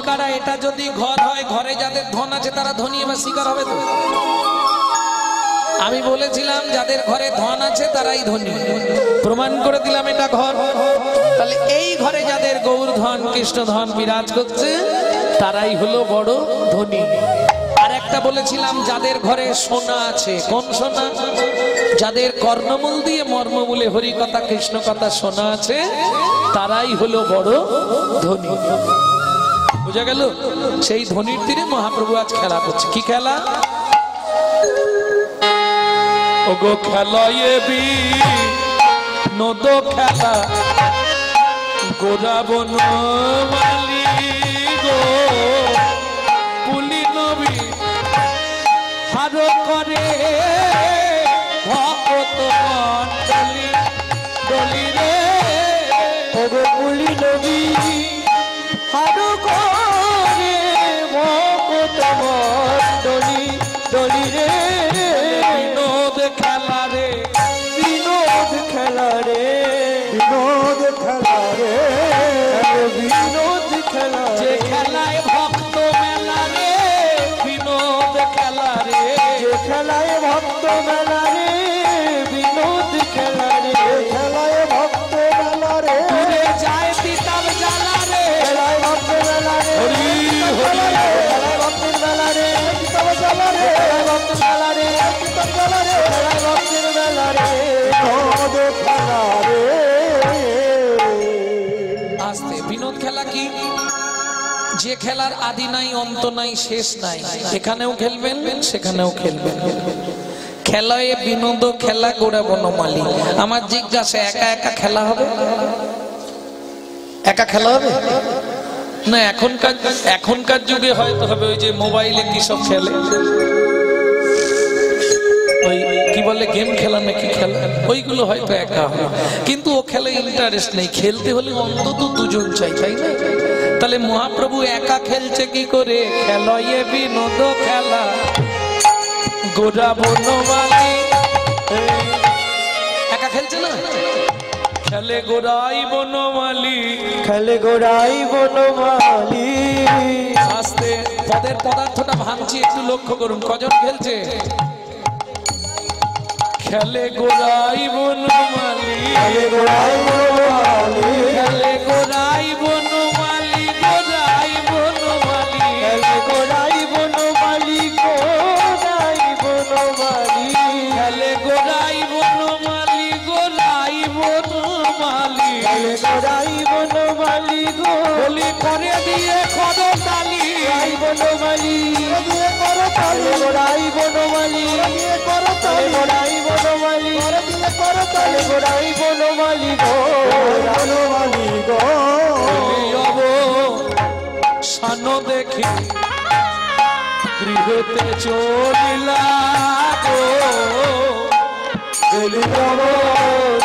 কারা? এটা যদি ঘর হয়, ঘরে যাদের ধন আছে তারা ধনী এবার শিকার হবে তো। আমি বলেছিলাম যাদের ঘরে ধন আছে তারাই ধনী, প্রমাণ করে দিলাম এটা ঘর। তাহলে এই ঘরে যাদের গৌর ধন কৃষ্ণ ধন বিরাজ করছে তারাই হলো বড় ধনী। আর একটা বলেছিলাম যাদের ঘরে সোনা আছে। কোন সোনা? যাদের কর্ণমূল দিয়ে মর্মমূলে হরি কথা কৃষ্ণ কথা সোনা আছে তারাই হলো বড় ধনী। বুঝা গেল? সেই ধনীর তীরে মহাপ্রভু আজ খেলা করছে। কি খেলা? ওগো খেলায় বিনোদ খেলা গোরা বনমালী গো পুলি নবী হার করে ভক্ত মণ্ডলী ডলি রে। ওগো পুলি নবী হার করে ভক্ত মণ্ডলী ডলি রে। বিনোদ খেলা রে, বিনোদ খেলা রে, বিনোদ খেলা রে, বিনোদ খেলা যে খেলায় ভক্ত মেলা রে। বিনোদ খেলা রে, যে খেলায় ভক্ত মেলা রে, বিনোদ খেলা রে, খেলায় ভক্ত মেলা রে, দূরে যায় তিতাব জ্বালা রে। খেলায় ভক্ত মেলা রে, হরি হরি খেলায় ভক্তের মেলা রে, তিতাব জ্বালা রে, খেলায় ভক্ত মেলা রে, তিতাব জ্বালা রে, খেলায় ভক্তের মেলা রে, বিনোদ খেলা রে। আস্তে। বিনোদ খেলা কি? যে খেলার আদি নাই অন্ত নাই শেষ নাই, এখানেও খেলবেন সেখানেও খেলবেন। খেলায় বিনোদ খেলা গোড়া বনমালী। আমার জিজ্ঞাসা, একা একা খেলা হবে? একা খেলা হবে না? এখনকার যুগে হয়তো হবে ওই যে মোবাইলে কি সব খেলে, ওই কি বলে গেম খেলা নাকি খেলা, ওইগুলো হয়তো একা হবে। কিন্তু ও খেলে ইন্টারেস্ট নেই। খেলতে হলে অন্তত দুজন চাই, তাই না? তাহলে মহাপ্রভু একা খেলছে কি করে? খেলায় বিনোদ খেলা গোরা বনমালী। একা খেলছে না, খেলে গোরাই বনমালী, খেলে গোড়াই বনমালী। আস্তে। পদের পদার্থটা ভাঙছি, একটু লক্ষ্য করুন। কজন খেলছে? খেলে গোরাই বনমালী, খেলে গোড়াই বনমালী, খেলে গোরাই বনমালী, গোরাই বনমালী, খেলে গোড়াই বনমালী, গোড়াই বনমালী, খেলে গোরাই বনমালী, গোরাই বনমালী, খেলে গোড়াই বনমালী, বলি করে দিয়ে করতালি, গোড়াই বনমালী, দিয়ে করতালি, গোড়াই বনমালী, দিয়ে করতালি, গোড়াই বনমালী, দিয়ে করতালি, গোড়াই বনমালী গো, বনমালী গো। সান দেখি গৃহতে চলিলা গো,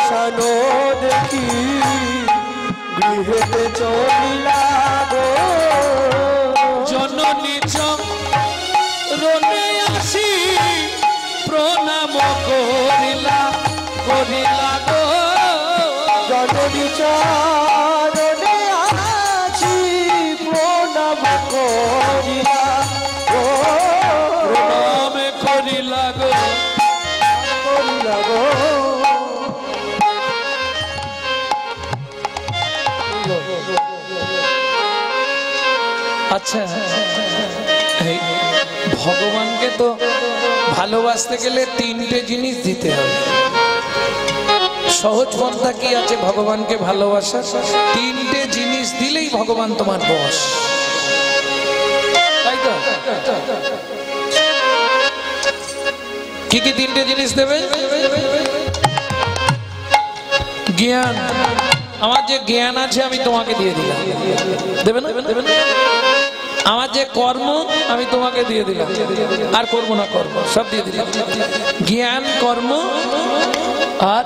সানো দেখি গৃহেতে চলিলা গো, জননী চরণে আসি প্রণাম করিলা করিলা গো, জননী চরণে আসি প্রণাম করিলা গো, প্রণাম করিলা গো, করিলা গো। আচ্ছা, এই ভগবানকে তো ভালোবাসতে গেলে তিনটে জিনিস দিতে হবে। সহজ পন্থা কি আছে ভগবানকে ভালোবাসা? তিনটে জিনিস দিলেই ভগবান তোমার বশ, তাই তো? কি কি তিনটে জিনিস দেবে? জ্ঞান। আমার যে জ্ঞান আছে আমি তোমাকে দিয়ে দিলাম, দেবে না? দেবে না? আমার যে কর্ম আমি তোমাকে দিয়ে দিলাম, আর করবো না কর্ম, সব দিয়ে দিলাম। জ্ঞান, কর্ম আর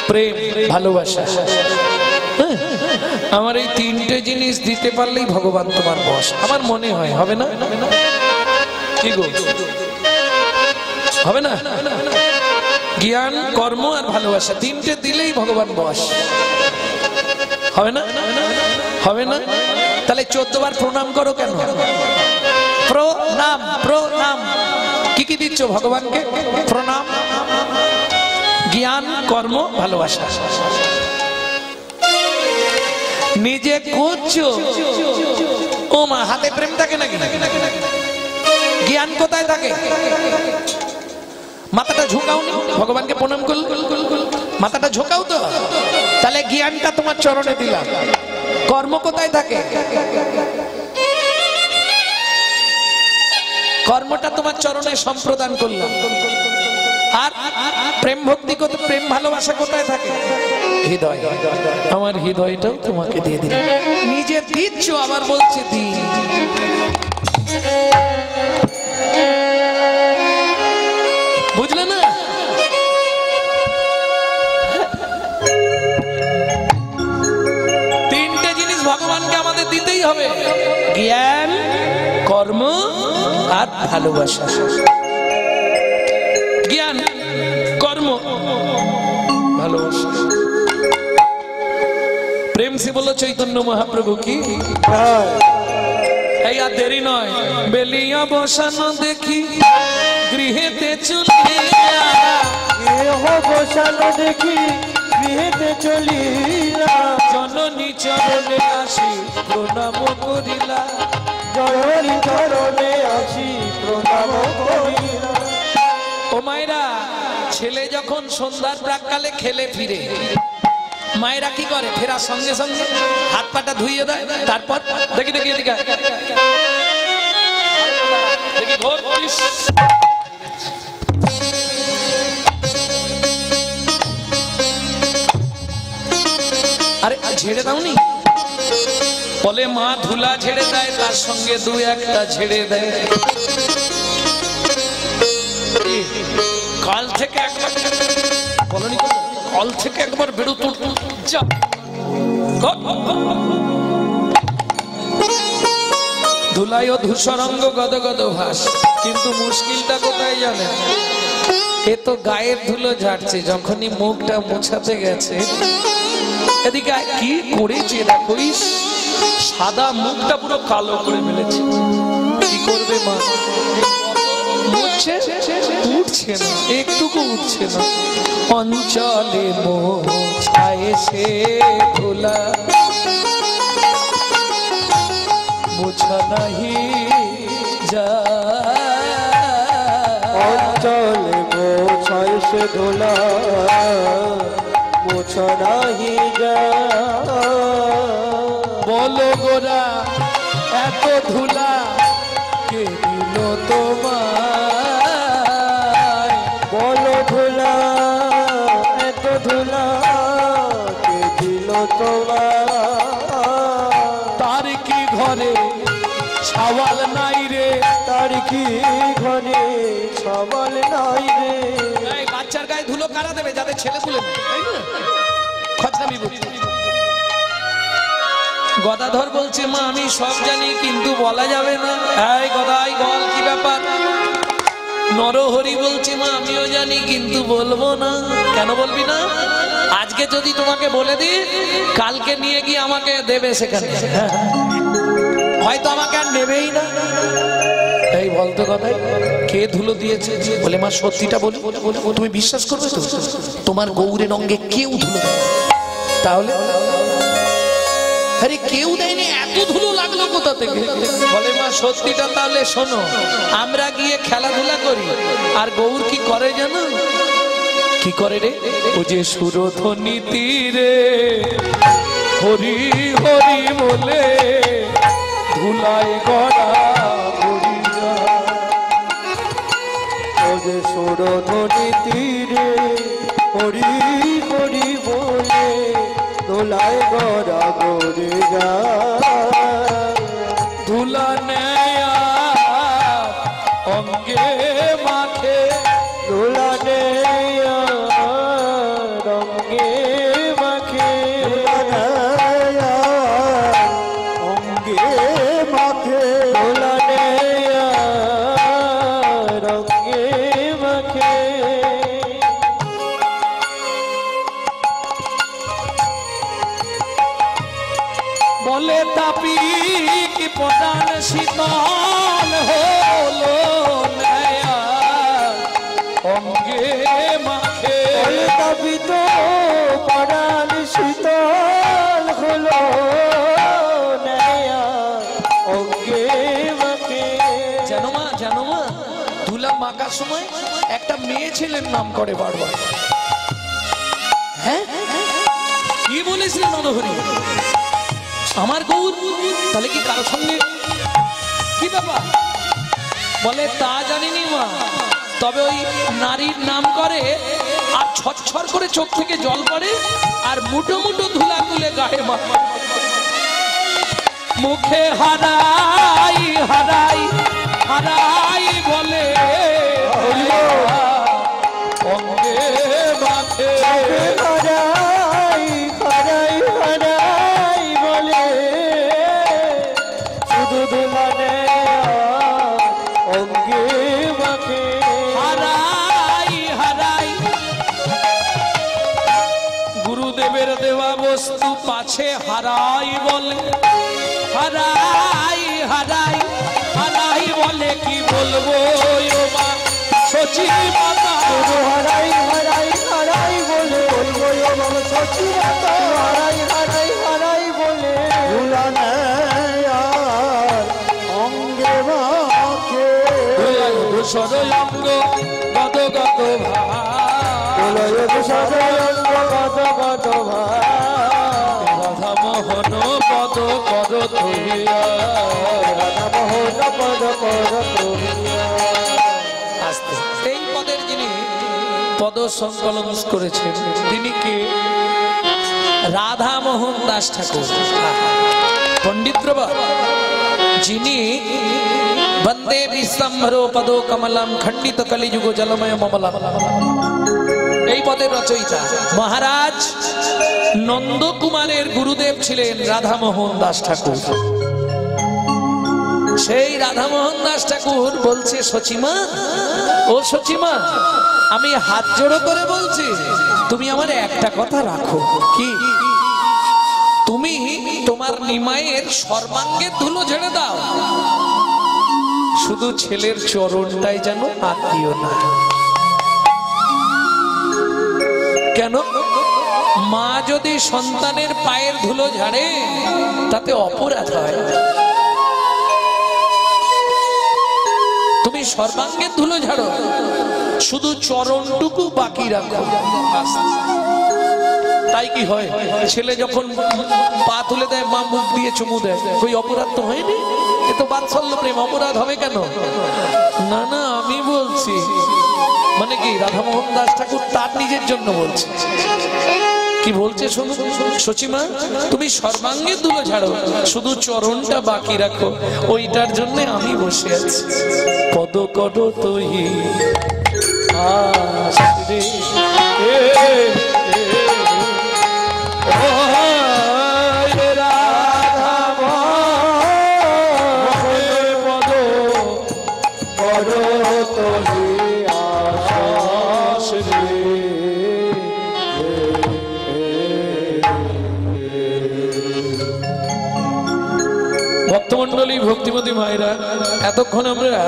প্রেম, ভালোবাসা। আমার এই তিনটে জিনিস দিতে পারলেই ভগবান তোমার বশ। আমার মনে হয় হবে না? কি গো, হবে না? জ্ঞান, কর্ম আর ভালোবাসা, তিনটে দিলেই ভগবান বশ। হবে না? হবে না? তাহলে 14 বার প্রণাম করো কেন? প্রণাম, প্রণাম। কি কি দিচ্ছ ভগবানকে? প্রণাম, জ্ঞান, কর্ম, ভালোবাসা। নিজে করছো, ও মা, হাতে প্রেম থাকে নাকি? জ্ঞান কোথায় থাকে? মাথাটা ঝুঁকাও নি, ভগবানকে প্রণাম করল, মাথাটা ঝুঁকাও তো। তাহলে জ্ঞানটা তোমার চরণে দিলাম। কর্ম কোথায় থাকে? কর্মটা তোমার চরণে সম্প্রদান করলাম। আর প্রেম ভক্তি কোথায়, প্রেম ভালোবাসা কোথায় থাকে? হৃদয়। আমার হৃদয়টাও তোমাকে দিয়ে দিলাম। নিজে দিচ্ছ, আবার বলছে দি। বুঝলে না? তিনটে জিনিস ভগবানকে আমাদের দিতেই হবে, জ্ঞান, কর্ম আর ভালোবাসা। জ্ঞান, কর্ম, ভালোবাসা। প্রেম সে বলো চৈতন্য মহাপ্রভু কি। এই আর দেরি নয়, বেলিয়া বসানো দেখি গৃহেতে চলিয়া, বসানো দেখি গৃহেতে চলিলা, জননী চরণে আসি প্রণাম করিলা, জননী চরণে আসি প্রণাম করিলা। ও মায়েরা, ছেলে যখন সন্ধ্যার প্রাককালে খেলে ফিরে, মায়েরা কি করে? ফেরার সঙ্গে সঙ্গে হাত পাটা ধুইয়ে দেয়। তারপর দেখি দেখি এদিকে দেখি, ঘোর করিস। আরে ঝেড়ে দাওনি? বলে মা ধুলা ঝেড়ে দেয়, তার সঙ্গে দু একটা ঝেড়ে দেয়। কাল থেকে একবার বলনি, কাল থেকে একবার বেরো তোর। ধুলাই ও ধূসরঙ্গ গদগদ ভাস। কিন্তু মুশকিলটা কোথায় জানেন? এ তো গায়ের ধুলো ঝাড়ছে, যখনই মুখটা মোছাতে গেছে, এদিকে কি করেছে দেখো, সাদা মুখটা পুরো কালো করে ফেলেছে। কি করবে মা? উঠছে না, একটুকু উঠছে না। অঞ্চলে মোছায় সে ধুলা, মোছা নাহি যায়। অঞ্চলে মোছায় সে ধুলা, মোছা নাহি যায়। বলো গোরা, এত ধুলা কে দিল তোমার? বলো ধুলা, এত ধুলা কে দিল তোমার? তার কি ঘরে ছাওয়াল নাই রে? তার কি ঘরে ছাওয়াল নাই রে? এই বাচ্চার গায়ে ধুলো কারা দেবে? যাদের ছেলে তুলে খচরামি বুঝি। গদাধর বলছে, মা আমি সব জানি, কিন্তু বলা যাবে না। এই গদাই বল, কি ব্যাপার? নরহরি বলছে, মা আমিও জানি, কিন্তু বলবো না। কেন বলবি না? আজকে যদি তোমাকে বলে দিই, কালকে নিয়ে গিয়ে আমাকে দেবে সেখানে, হয়তো আমাকে আর নেবেই না। এই বলতো কথাই, কে ধুলো দিয়েছে? বলে মা সত্যিটা বলি, তুমি বিশ্বাস করবে তো? তোমার গৌরের অঙ্গে কেউ ধুলো দেয়? তাহলে আরে কেউ দেয়নি, এত ধুলো লাগলো কোথা থেকে? বলে মা সত্যিটা তাহলে শোনো, আমরা গিয়ে খেলাধুলা করি, আর গৌর কি করে জানো? কি করে রে? ও যে সুরধ্বনি তীরে হরি হরি বলে ধুলাই গড়া হরি যায়। ও যে সুরধ্বনি তীরে হরি হরি বলে ধুলাই গড়া গড়ে যায়। ধুলা নেয়া অঙ্গে মাখে, ধুলা নেয়া রঙে মাখে, অঙ্গে মাখে, ধুলা নেয়া রঙে মাখে। বলে তাপি কি পটান শীতল হলো নয়া অঙ্গে মাখে বলে তাপি তো পরাণ শীতল হলো নয়া অঙ্গে মাখে। জানো মা ধুলা মাখার সময় একটা মেয়ে ছেলের নাম করে বারবার। হ্যাঁ কি বলেছিলেন নরহরি? আমার গৌর, তাহলে কি কারোর সঙ্গে কি ব্যাপার? বলে তা জানিনি মা, তবে ওই নারীর নাম করে আর ছটছর করে চোখ থেকে জল পড়ে আর মুঠো মুঠো ধুলা তুলে গায়ে মা মুখে হারাই হারাই হারাই বলে অঙ্গে মাখে হারাই হারাই হারাই বলে শুধু দুলানে অঙ্গে মাখে। হারাই হারাই গুরুদেবের দেওয়া বস্তু পাছে হারাই বলে হারাই হারাই হারাই বলে কি বলবো মা সচি মাতা হারাই হারাই হারাই বলে বলবো বাবা সচি মাতা হারাই হারাই হারাই বলে দুলানে অঙ্গে মাখে সদয়ঙ্গ গত গত সদয়ঙ্গ কত কত রাধা মোহন পদ পদ তুলিয়া মোহন পদ পদ তুলিয়া। এই পদের যিনি পদ সংকলন করেছেন তিনি কে? রাধা মোহন দাস ঠাকুর পণ্ডিত প্রভা, যিনি বন্দে বিশ্বম্ভরো পদো কমলম খণ্ডিত কলিযুগ জলময় মমলম এই পদের রচয়িতা। মহারাজ নন্দকুমারের গুরুদেব ছিলেন রাধামোহন দাস ঠাকুর। সেই রাধামোহন দাস ঠাকুর বলছে সচিমা, ও সচিমা, আমি হাত জোড়ো করে বলছি তুমি আমার একটা কথা রাখো। কি? তুমি তোমার নিমাইয়ের সর্বাঙ্গের ধুলো ঝেড়ে দাও, শুধু ছেলের চরণটাই যেন হাত দিও না। কেন? মা যদি সন্তানের পায়ের ধুলো ঝাড়ে তাতে অপরাধ হয়। তুমি সর্বাঙ্গের ধুলো ঝাড়ো, শুধু চরণটুকু বাকি রাখো। তাই কি হয়? ছেলে যখন পা তুলে দেয় মা মুখ দিয়ে চুমু দেয়, ওই অপরাধ তো হয়নি? এ তো বাৎসল্য প্রেম, অপরাধ হবে কেন? না না, আমি বলছি মানে কি রাধামোহন দাস ঠাকুর তার নিজের জন্য বলছে। কি বলছে শুনুন সচিমা, তুমি সর্বাঙ্গে ধুলো ঝাড়ো, শুধু চরণটা বাকি রাখো, ওইটার জন্য আমি বসে আছি। পদ কর তহি আশ্রে ভক্তমন্ডলী, ভক্তিমতী মায়েরা, এতক্ষণ আমরা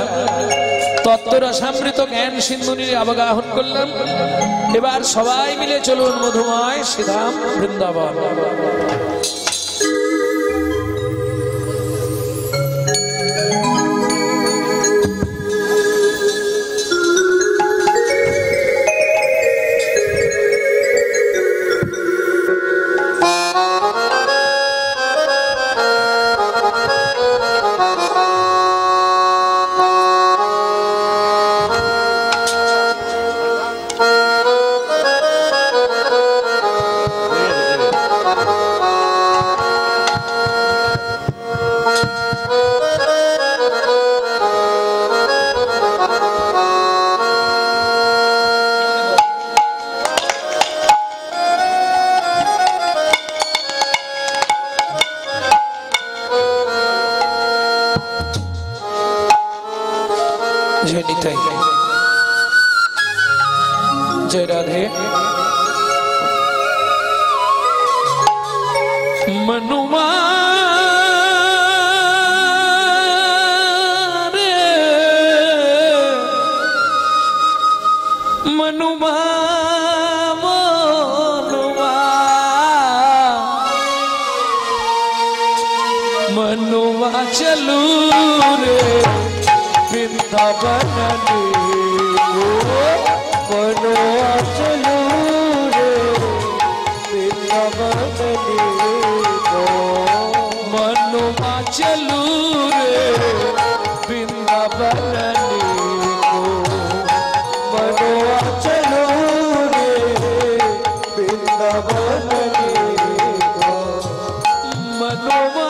তত্ত্বরসামৃত জ্ঞান সিন্ধুনির আবগাহন করলাম। এবার সবাই মিলে চলুন মধুময় শ্রীধাম বৃন্দাবন। जय राधे। मनुमा मनुआ चलू रे वृंदावन मनुआ चलू रे वृंदावन मनुआ चलू रे वृंदावन मनुआ चलू रे वृंदावन मनुआ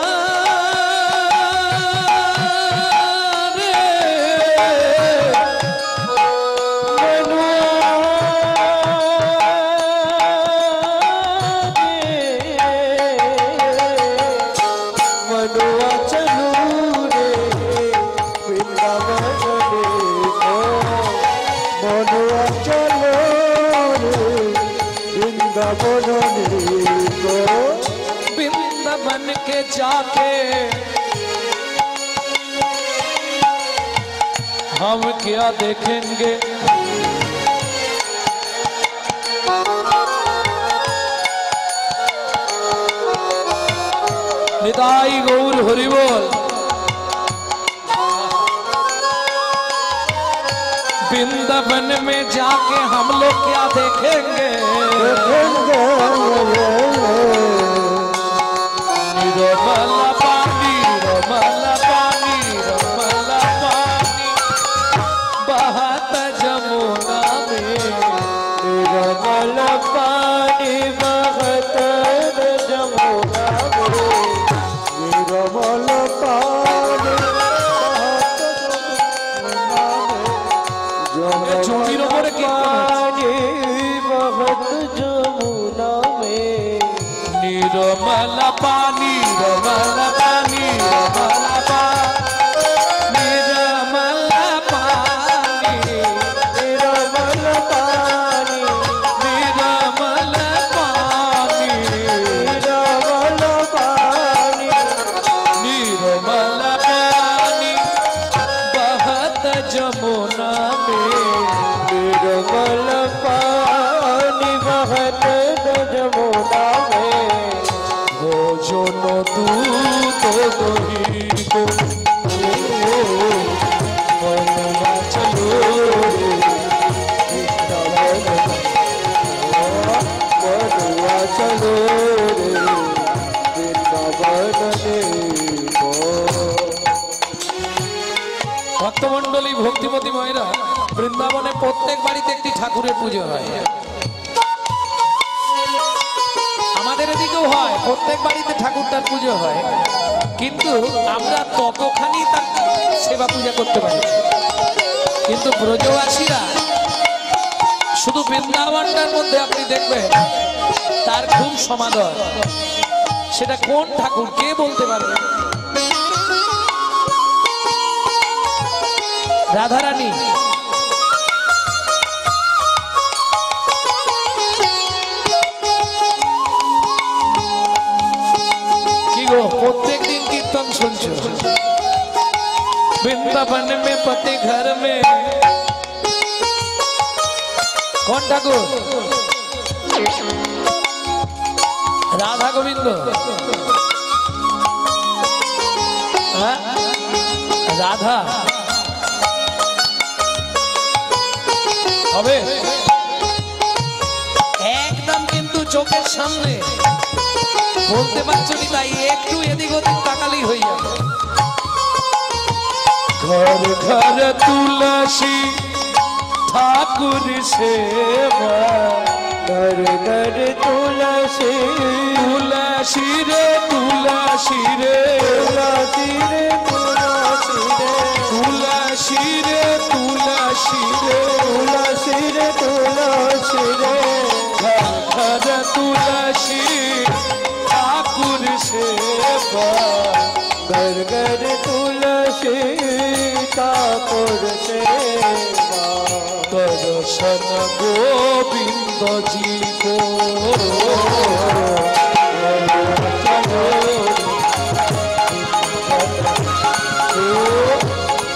वृंदावन के जाके हम क्या देखेंगे निताई गौर हरि बोल वृंदावन में जाके हम लोग क्या देखेंगे रमल पानी रमल पानी रमल पानी बहत जमुना में रमल पानी बहत जमुना में रमल पानी चुंडीर ओपरे पानी बहत जमुना में निर्मल पानी रमल पानी रमल पानी निर्मल पानी रमल पानी निर्मल पानी रमल पानी निर्मल पानी बहत जमुना में रमल पानी बहत जमुना में भोजन दूत दही को मनवा चलो रे मनुआ चलो रे वृंदावन ভক্তমণ্ডলী ভক্তিমতী মায়েরা বৃন্দাবনে প্রত্যেক বাড়িতে একটি ঠাকুরের পুজো হয় আমাদের এদিকেও হয় প্রত্যেক বাড়িতে ঠাকুরটার পুজো হয় কিন্তু আমরা ততখানি তার সেবা পূজা করতে পারি কিন্তু ব্রজবাসীরা শুধু বৃন্দাবনটার মধ্যে আপনি দেখবেন তার খুব সমাদর সেটা কোন ঠাকুর কে বলতে পারবে রাধারানী কি গো প্রত্যেক দিন কীর্তন শুনছো वृंदावन में पति घर में कौन ठाकुर राधा गोविंद राधा হবে একদম কিন্তু চোখের সামনে বলতে পারছো না তাই একটু এদিক ওদিক তাকালেই হয়ে যাবে घर घर तुलसी ठाकुर सेवा घर घर तुलसी तुलसी रे तुलसी रे तुलसी रे तुलसी रे तुलसी रे तुलसी रे तुलसी रे तुलसी रे घर घर तुलसी ठाकुर सेवा घर घर तुलसी ठाकुर सेवा दर्शन गोविंद जी को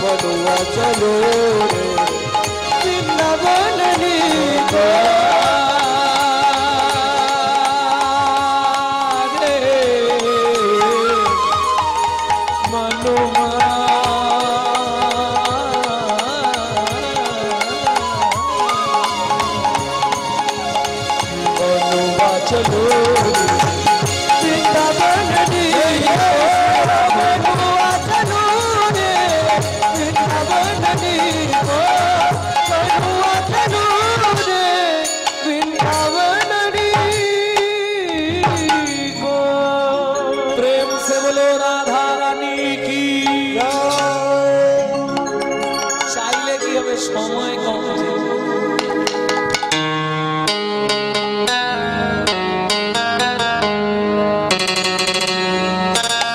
मनुआ चलो रे वृंदावन को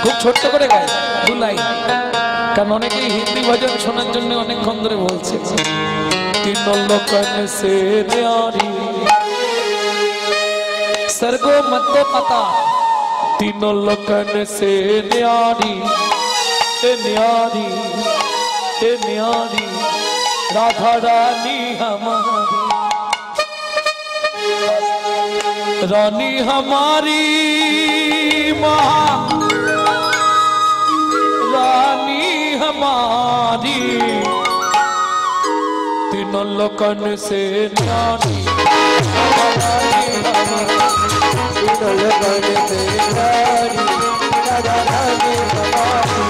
খুব ছোট্ট করে গায় দু লাইন, কারণ অনেকেই হিন্দি ভজন শোনার জন্য অনেকক্ষণ ধরে বলছে। तीन लोकन से न्यारी सरगो मध्य पता, तीनों लोकन से न्यारी ए न्यारी ए न्यारी राधा रानी हमारी, रानी हमारी रानी हमारी, तीनों लोकन से न्यारी, तीनों लोकन से न्यारी, राधा रानी हमारी,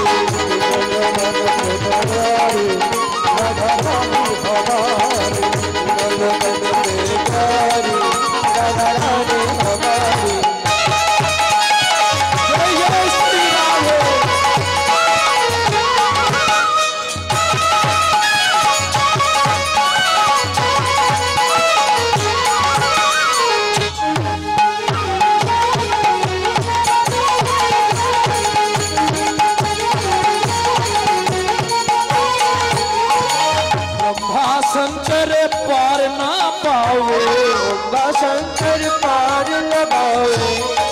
राधा रानी हमारी, तीनों लोकन से न्यारी, राधा रानी हमारी। जय जय श्री राम। शंकर पार ना पावे, शंकर पार लगावे,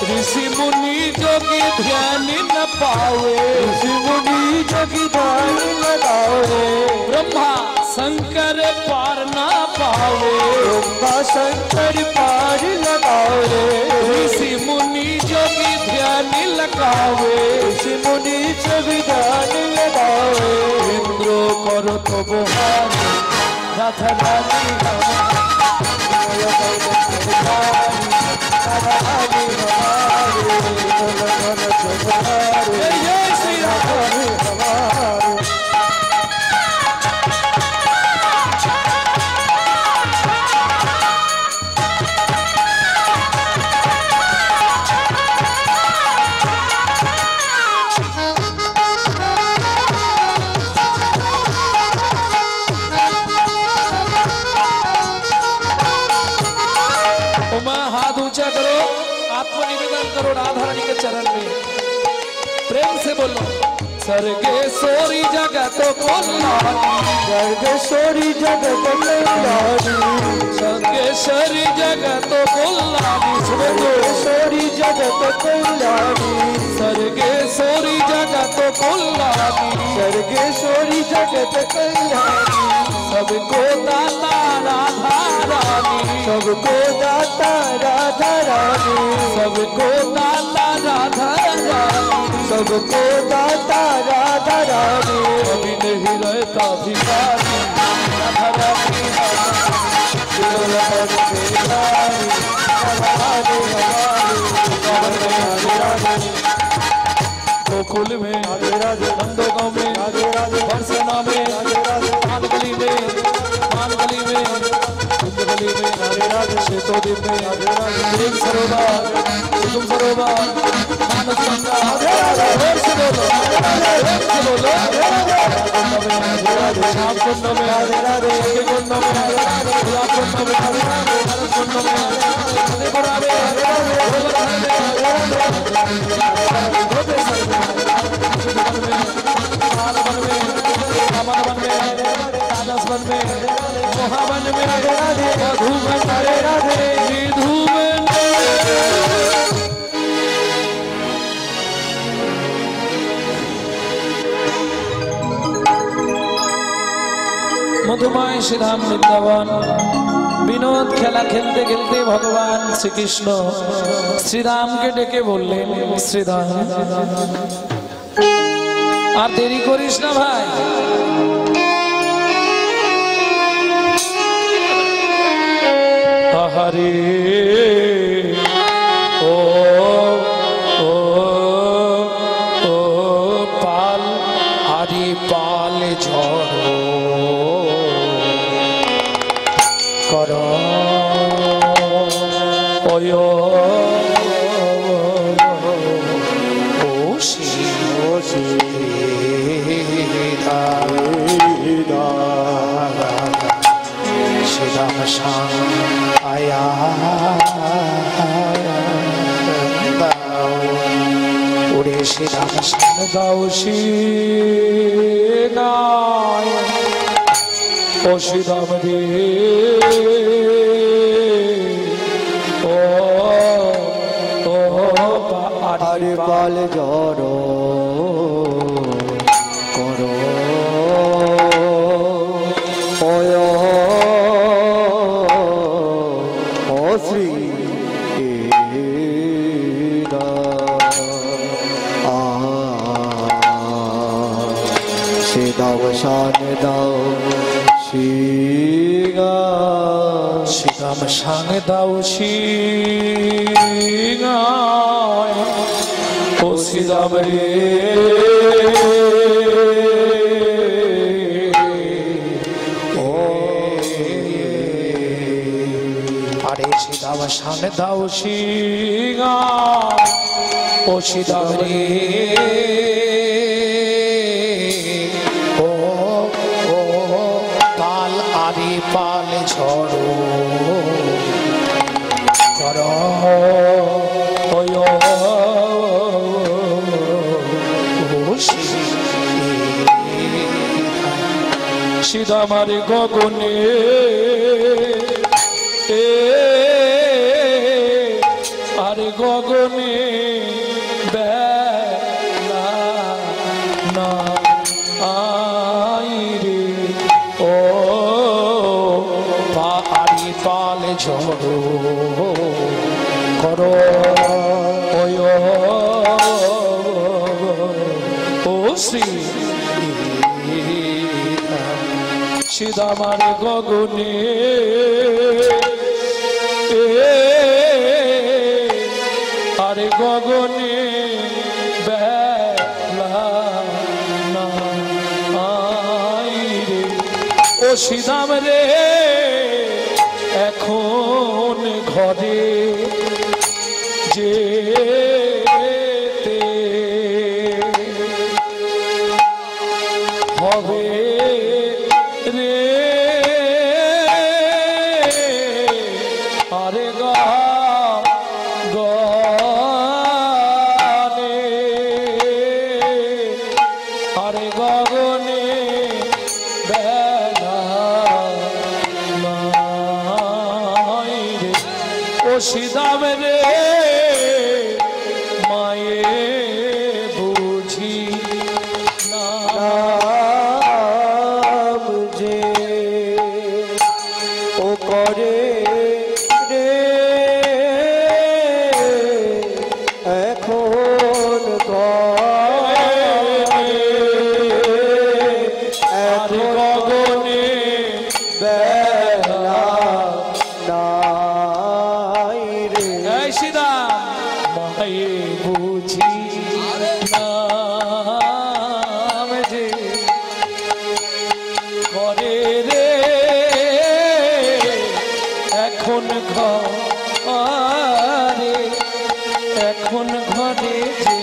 ऋषि मुनि जोगी ध्यान न पावे, ऋषि मुनि जोगी ध्यान लगावे, ब्रह्मा शंकर पार ना पावे, ब्रह्मा शंकर पार लगावे, ऋषि मुनि जोगी ध्यान लगावे, ऋषि मुनि जोगी ध्यान लगावे, इंद्र करो तो बहार राधा रानी करो राधा रानी के चरण में प्रेम से बोलो। सर्गेश्वरी जगत कल्याणी, सर्गेश्वरी जगत कल्याणी, सर्गेश्वरी जगत कल्याणी, सर्गेश्वरी जगत कल्याणी, सर्गेश्वरी जगत कल्याणी, सर्गेश्वरी जगत कल्याणी, सबको दाता राधा रानी, सबको दाता राधा रानी, सबको दाता राधा रानी, सबको दाता राधा रानी, कभी नहीं रहता भिखारी राधा रानी गोकुल में नंदगांव में बरसना में मानगली में कुंजगली में शेतोदीप में प्रेम सरोवर कुसुम सरोवर मानस गंगा श्याम कुंड में सखी कुंड में गुलाब कुंड में हरस कुंड में मधेपुरा में वन में मोहावन में मधुबन राधे राधे निधुबन मधुमय श्रीधाम वृंदावन विनोद खेला खेलते खेलते भगवान श्री कृष्ण श्रीराम के डेके बोललेन श्रीधाम আর দেরি করিস না ভাই। हरे ओ ओ ओ पाल हरि पाल झड़ो करो ओयो आया उड़े শ্রীরাম সামনে দাও নাই ও শ্রীরাম রে ও ও আরে পাল জড় করো ও শ্রী সে দাও শান দাও শ্রীরাম সামনে দাও ও শ্রীরাম রে আরে শ্রীরাম সামনে দাও ও শ্রীরাম রে ও ও পাল আরে পাল ঝড়ো ঝড়ো শ্রীরামার গগনে আরে গগনে বেলা না আইরে ও পাহাড়ি পাল ঝড়ো করো ও শ্রী শ্রীরামার গগনে আরে গগনে বেলা না আইরে ও শ্রীরাম রে এখন ঘরে যেতে হবে রে আরে গগনে আরে গগনে বেলা নাই রে ও শ্রীরাম রে মায়ে বুঝি না যে ও করে রে এখন গগনে বেলা নাই রে শ্রীরাম মায়ে বুঝি নাম যে করে রে এখন ঘরে এখন ঘরে যে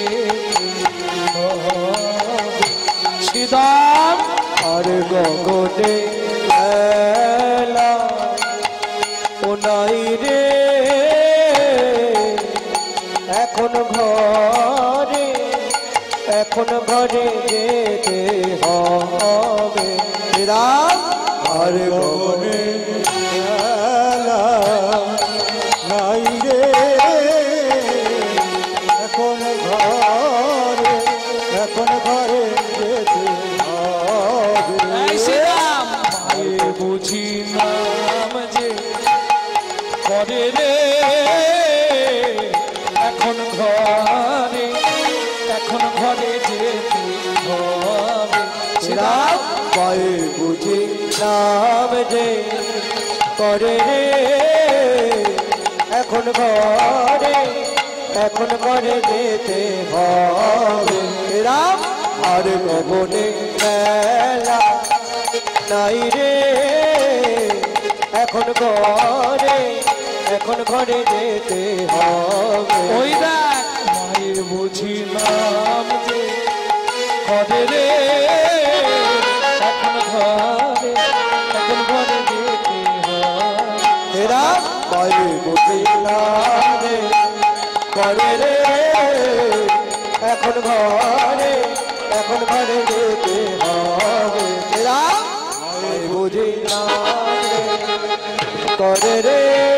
শ্রীরাম আর গগনে বেলা ও নাই রে এখন ঘরে যেতে হবে রাম আর গগনে বেলা নাই রে এখন ঘরে যেতে হবে শ্রীরাম মায়ে বুঝি নাম যে করে রে এখন ঘরে যেতে হবে শ্রীরাম পায়ে বুঝি নাম যে করে রে এখন ঘরে যেতে হবে রাম আর গগনে বেলা নাই রে এখন ঘরে যেতে হবে ওই দেখ মায়ের বুঝি নাম যে করে রে এখন ঘরে যেতে হবে রাম পায়ে বুঝি নাম যে করে রে এখন ঘরে যেতে হবে বুঝি না করে রে